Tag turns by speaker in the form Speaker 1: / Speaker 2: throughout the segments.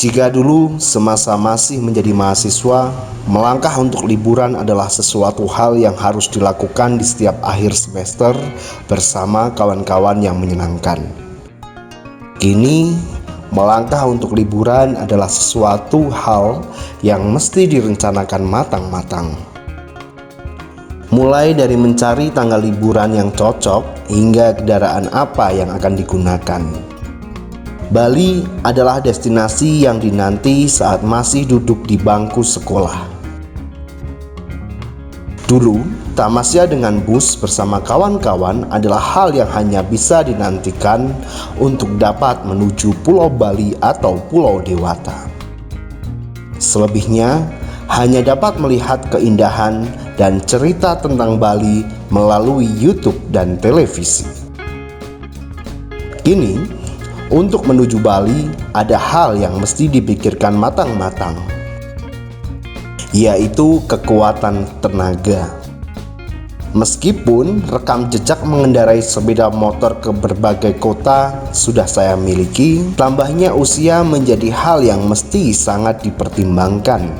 Speaker 1: Jika dulu semasa masih menjadi mahasiswa, melangkah untuk liburan adalah sesuatu hal yang harus dilakukan di setiap akhir semester bersama kawan-kawan yang menyenangkan. Kini, melangkah untuk liburan adalah sesuatu hal yang mesti direncanakan matang-matang. Mulai dari mencari tanggal liburan yang cocok hingga kendaraan apa yang akan digunakan. Bali adalah destinasi yang dinanti saat masih duduk di bangku sekolah. Dulu, tamasya dengan bus bersama kawan-kawan adalah hal yang hanya bisa dinantikan untuk dapat menuju Pulau Bali atau Pulau Dewata. Selebihnya, hanya dapat melihat keindahan dan cerita tentang Bali melalui YouTube dan televisi. Kini, untuk menuju Bali, ada hal yang mesti dipikirkan matang-matang, yaitu kekuatan tenaga. Meskipun rekam jejak mengendarai sepeda motor ke berbagai kota sudah saya miliki, tambahnya usia menjadi hal yang mesti sangat dipertimbangkan.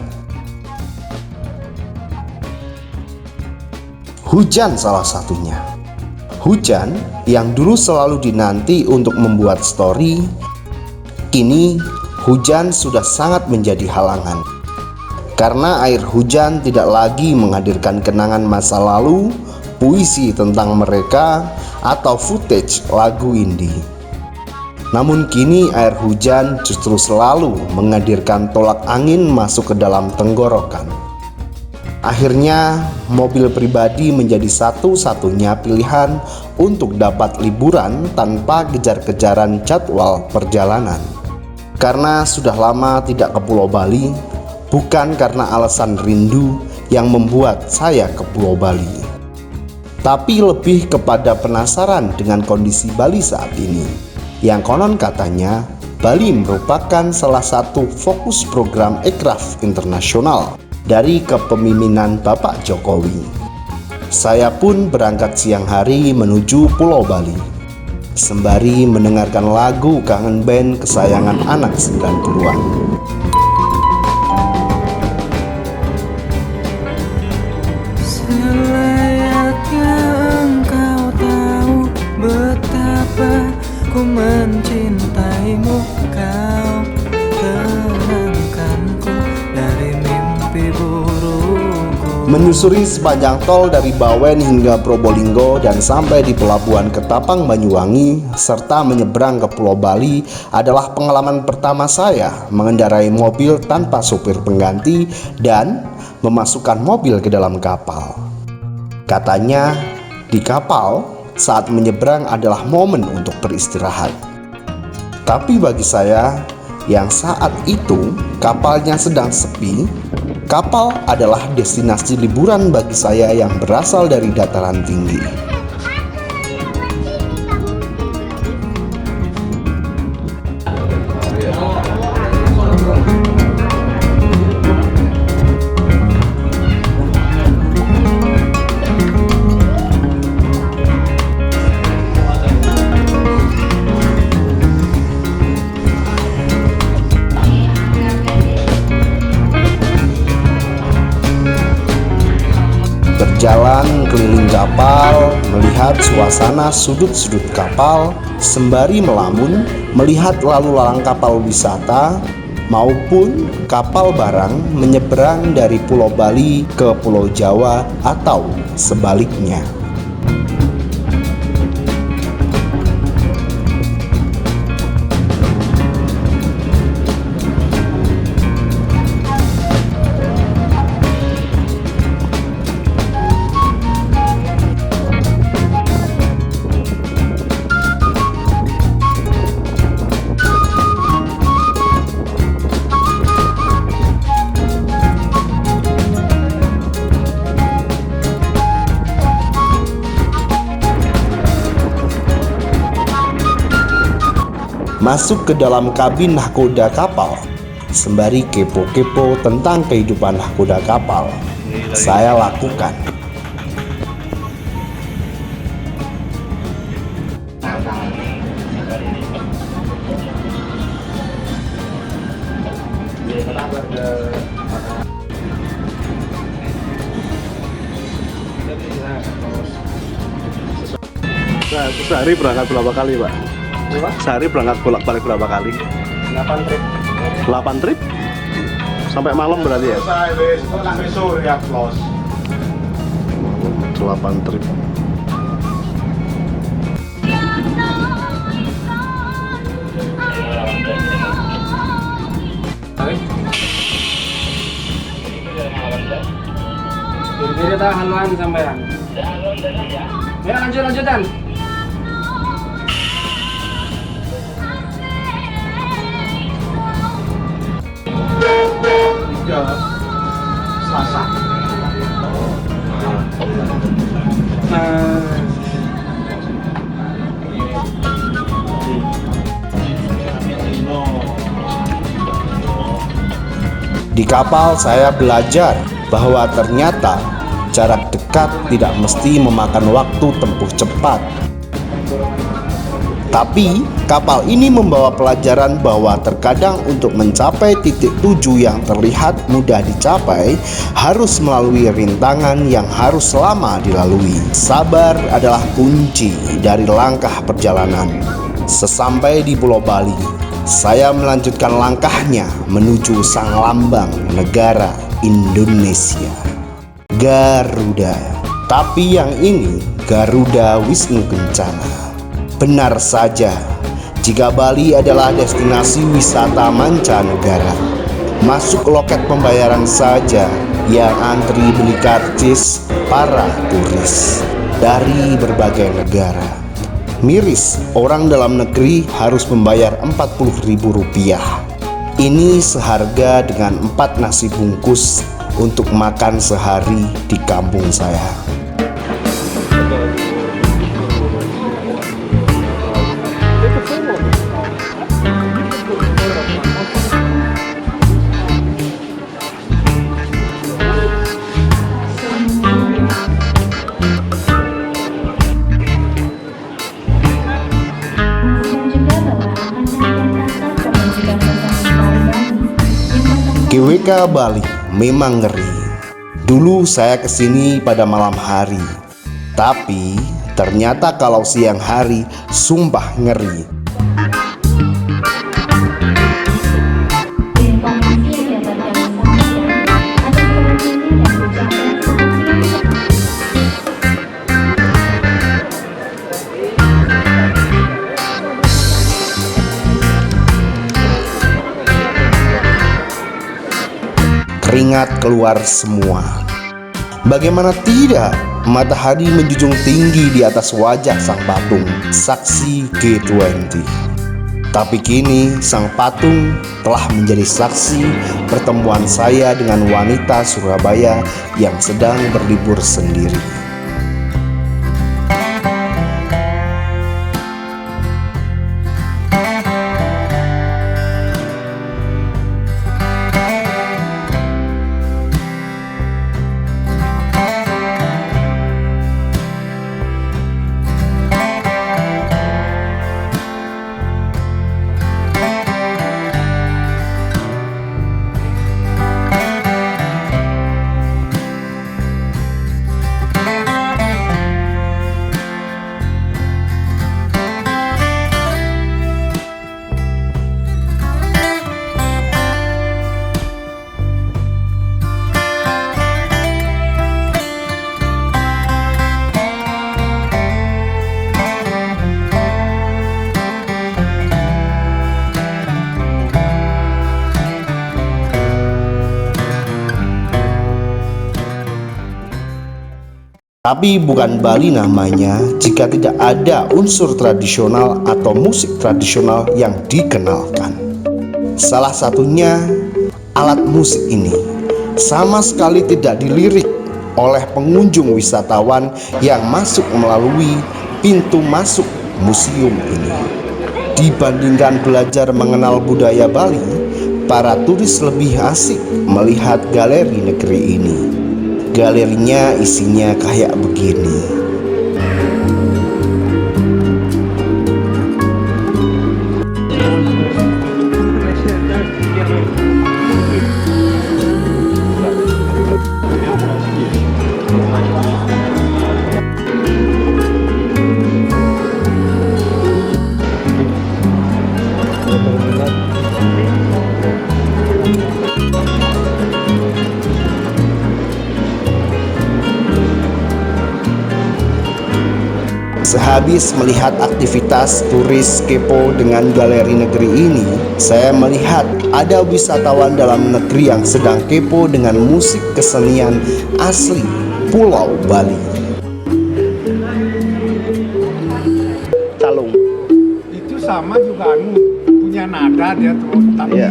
Speaker 1: Hujan salah satunya. Hujan yang dulu selalu dinanti untuk membuat story, kini hujan sudah sangat menjadi halangan. Karena air hujan tidak lagi menghadirkan kenangan masa lalu, puisi tentang mereka, atau footage lagu indie. Namun kini air hujan justru selalu menghadirkan tolak angin masuk ke dalam tenggorokan. Akhirnya, mobil pribadi menjadi satu-satunya pilihan untuk dapat liburan tanpa kejar-kejaran jadwal perjalanan. Karena sudah lama tidak ke Pulau Bali, bukan karena alasan rindu yang membuat saya ke Pulau Bali, tapi lebih kepada penasaran dengan kondisi Bali saat ini, yang konon katanya Bali merupakan salah satu fokus program Ekraf internasional dari kepemimpinan Bapak Jokowi. Saya pun berangkat siang hari menuju Pulau Bali, sembari mendengarkan lagu kangen band kesayangan anak 90-an.
Speaker 2: Selayaknya engkau tahu betapa ku mencintaimu, kau tenangkanku dari mimpi burukku.
Speaker 1: Menyusuri sepanjang tol dari Bawen hingga Probolinggo dan sampai di pelabuhan Ketapang Banyuwangi serta menyeberang ke Pulau Bali adalah pengalaman pertama saya mengendarai mobil tanpa supir pengganti dan memasukkan mobil ke dalam kapal. Katanya di kapal saat menyeberang adalah momen untuk beristirahat. Tapi bagi saya yang saat itu kapalnya sedang sepi, kapal adalah destinasi liburan bagi saya yang berasal dari dataran tinggi. Berjalan keliling kapal, melihat suasana sudut-sudut kapal, sembari melamun, melihat lalu lalang kapal wisata maupun kapal barang menyeberang dari Pulau Bali ke Pulau Jawa atau sebaliknya. Masuk ke dalam kabin nahkoda kapal, sembari kepo-kepo tentang kehidupan nahkoda kapal. Saya lakukan.
Speaker 3: Nah, sehari berangkat berapa kali, Pak? Sehari berangkat bolak-balik berapa kali?
Speaker 4: 8 trip.
Speaker 3: 8 trip? Sampai malam berarti ya? 8 trip.
Speaker 4: Jadi haluan sampean. Ya lanjutan.
Speaker 3: Selasa.
Speaker 1: Di kapal saya belajar bahwa ternyata jarak dekat tidak mesti memakan waktu tempuh cepat. Tapi kapal ini membawa pelajaran bahwa terkadang untuk mencapai titik tuju yang terlihat mudah dicapai harus melalui rintangan yang harus lama dilalui. Sabar adalah kunci dari langkah perjalanan. Sesampai di Pulau Bali, saya melanjutkan langkahnya menuju sang lambang negara Indonesia, Garuda. Tapi yang ini Garuda Wisnu Kencana. Benar saja, jika Bali adalah destinasi wisata mancanegara, masuk loket pembayaran saja yang antri beli karcis para turis dari berbagai negara. Miris, orang dalam negeri harus membayar Rp40.000. Ini seharga dengan 4 nasi bungkus untuk makan sehari di kampung saya. GWK Bali memang ngeri. Dulu saya kesini pada malam hari, tapi ternyata kalau siang hari sumpah ngeri. Keringat keluar semua. Bagaimana tidak, matahari menjunjung tinggi di atas wajah sang patung, saksi G20. Tapi kini sang patung telah menjadi saksi pertemuan saya dengan wanita Surabaya yang sedang berlibur sendiri. Tapi bukan Bali namanya jika tidak ada unsur tradisional atau musik tradisional yang dikenalkan. Salah satunya alat musik ini sama sekali tidak dilirik oleh pengunjung wisatawan yang masuk melalui pintu masuk museum ini. Dibandingkan belajar mengenal budaya Bali, para turis lebih asik melihat galeri negeri ini. Galerinya isinya kayak begini. Sehabis melihat aktivitas turis kepo dengan galeri negeri ini, saya melihat ada wisatawan dalam negeri yang sedang kepo dengan musik kesenian asli Pulau Bali. Calung.
Speaker 5: Itu sama juga punya nada dia tuh, tapi
Speaker 1: Iya.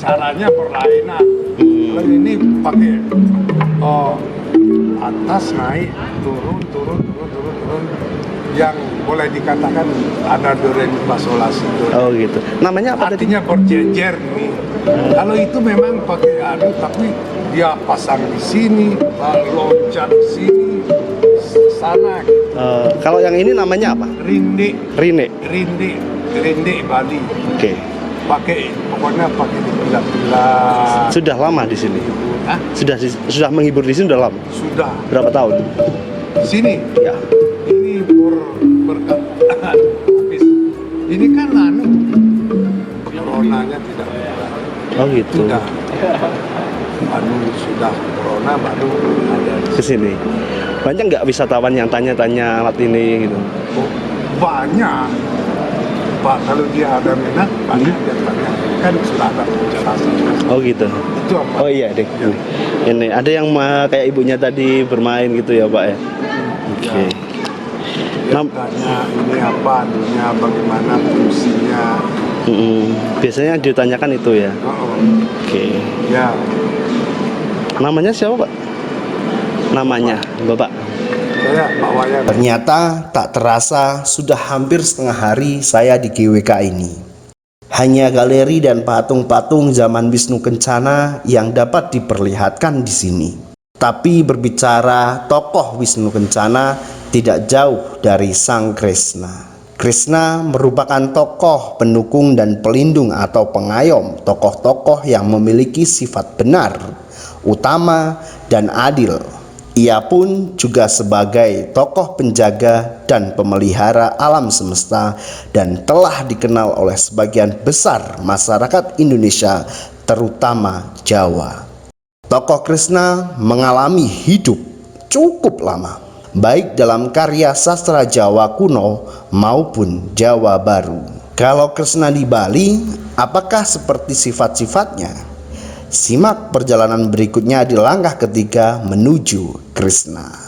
Speaker 5: caranya berlainan. Kalau ini pakai atas naik turun yang boleh dikatakan ada do re mi fa sol la si do.
Speaker 1: Oh gitu. Namanya apa tadi?
Speaker 5: Artinya berjejer nih. Kalau itu memang pakai tapi dia pasang di sini, loncat di sini, sana gitu.
Speaker 1: Kalau yang ini namanya apa?
Speaker 5: Rinde
Speaker 1: Rine.
Speaker 5: Bali.
Speaker 1: Oke.
Speaker 5: Pokoknya pakai di pilah-pilah.
Speaker 1: Sudah lama di sini.
Speaker 5: Hah?
Speaker 1: Sudah menghibur di sini sudah lama.
Speaker 5: Sudah.
Speaker 1: Berapa tahun?
Speaker 5: Sini.
Speaker 1: Ya.
Speaker 5: Ini berkat habis. Ini kan coronanya tidak
Speaker 1: Oh gitu.
Speaker 5: sudah. Sudah corona baru ada
Speaker 1: Ke sini. Banyak nggak wisatawan yang tanya-tanya alat ini gitu?
Speaker 5: banyak. Pak, kalau dia ada minat, banyak yang tanya. Kan sudah ada penjelasan.
Speaker 1: Oh gitu.
Speaker 5: Itu apa?
Speaker 1: Oh iya deh. Ini ada yang kayak ibunya tadi bermain gitu ya Pak ya. Oke.
Speaker 5: Dia tanya ini apa, dunia bagaimana fungsinya.
Speaker 1: Biasanya ditanyakan itu ya. Oke.
Speaker 5: Ya,
Speaker 1: Namanya siapa Pak? Namanya Bapak.
Speaker 5: saya Pak Wayan.
Speaker 1: Ternyata tak terasa sudah hampir setengah hari saya di GWK ini. Hanya galeri dan patung-patung zaman Wisnu Kencana yang dapat diperlihatkan di sini. Tapi berbicara tokoh Wisnu Kencana tidak jauh dari Sang Kresna. Kresna merupakan tokoh pendukung dan pelindung atau pengayom tokoh-tokoh yang memiliki sifat benar, utama, dan adil. Ia pun juga sebagai tokoh penjaga dan pemelihara alam semesta dan telah dikenal oleh sebagian besar masyarakat Indonesia, terutama Jawa. Tokoh Kresna mengalami hidup cukup lama, baik dalam karya sastra Jawa kuno maupun Jawa baru. Kalau Kresna di Bali, apakah seperti sifat-sifatnya? Simak perjalanan berikutnya di langkah ketiga menuju Kresna.